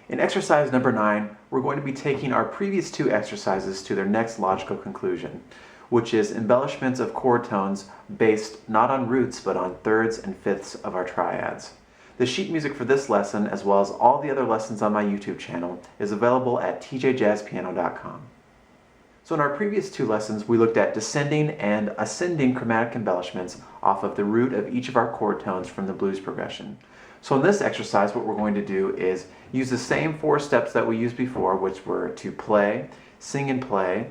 In exercise number 9, we're going to be taking our previous 2 exercises to their next logical conclusion, which is embellishments of chord tones based not on roots but on thirds and fifths of our triads. The sheet music for this lesson, as well as all the other lessons on my YouTube channel, is available at tjjazzpiano.com. So in our previous 2 lessons, we looked at descending and ascending chromatic embellishments off of the root of each of our chord tones from the blues progression. So in this exercise, what we're going to do is use the same 4 steps that we used before, which were to play, sing and play,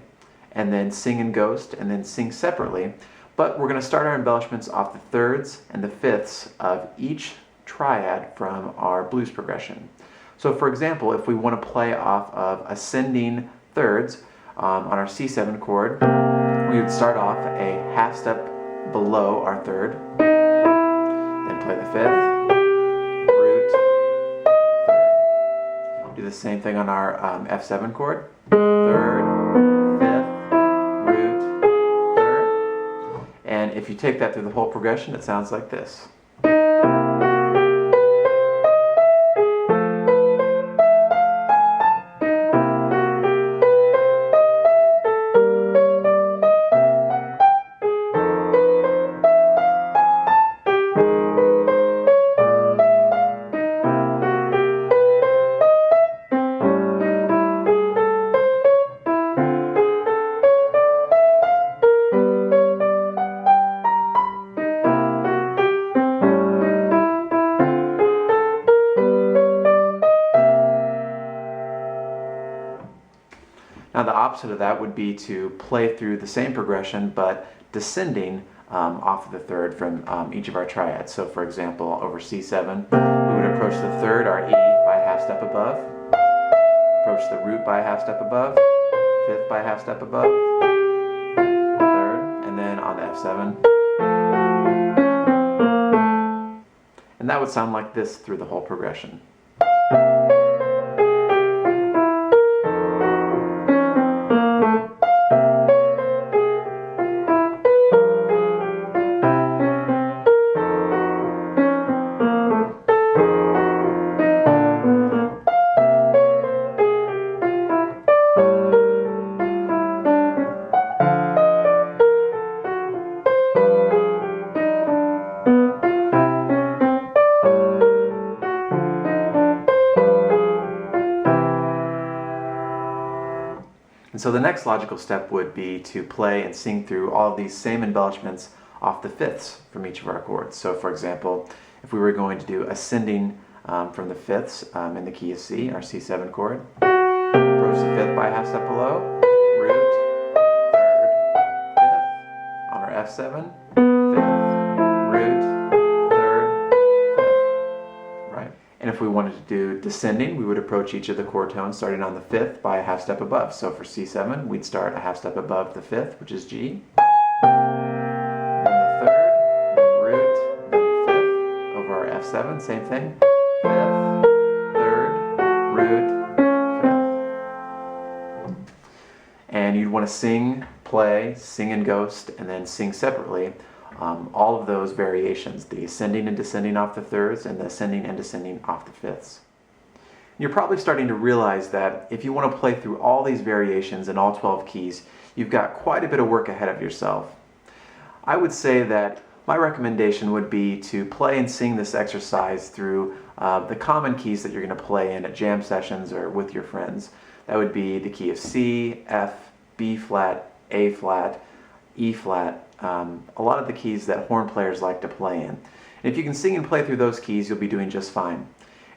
and then sing and ghost, and then sing separately. But we're going to start our embellishments off the thirds and the fifths of each triad from our blues progression. So for example, if we want to play off of ascending thirds on our C7 chord, we would start off a half step below our third, then play the fifth, root, third. Do the same thing on our F7 chord, third, fifth, root, third. And if you take that through the whole progression, it sounds like this. Now the opposite of that would be to play through the same progression but descending off of the third from each of our triads. So for example, over C7, we would approach the third, our E, by a half step above, approach the root by a half step above, fifth by a half step above, third, and then on the F7. And that would sound like this through the whole progression. And so the next logical step would be to play and sing through all of these same embellishments off the fifths from each of our chords. So for example, if we were going to do ascending from the fifths in the key of C, our C7 chord, approach the fifth by a half step below, root, third, fifth, on our F7, fifth, root, third, fifth, right? And if we wanted to do descending, we would approach each of the chord tones starting on the fifth by a half step above. So for C7, we'd start a half step above the fifth, which is G, then the third, then root, then fifth, over our F7, same thing, fifth, third, root, fifth. And you'd want to sing, play, sing and ghost, and then sing separately. All of those variations, the ascending and descending off the thirds and the ascending and descending off the fifths. You're probably starting to realize that if you want to play through all these variations in all 12 keys, you've got quite a bit of work ahead of yourself. I would say that my recommendation would be to play and sing this exercise through the common keys that you're going to play in at jam sessions or with your friends. That would be the key of C, F, B flat, A flat, E flat, a lot of the keys that horn players like to play in. And if you can sing and play through those keys, you'll be doing just fine.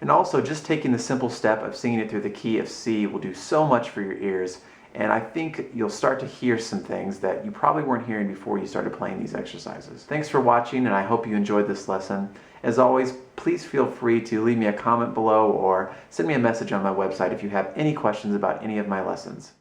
And also, just taking the simple step of singing it through the key of C will do so much for your ears, and I think you'll start to hear some things that you probably weren't hearing before you started playing these exercises. Thanks for watching, and I hope you enjoyed this lesson. As always, please feel free to leave me a comment below or send me a message on my website if you have any questions about any of my lessons.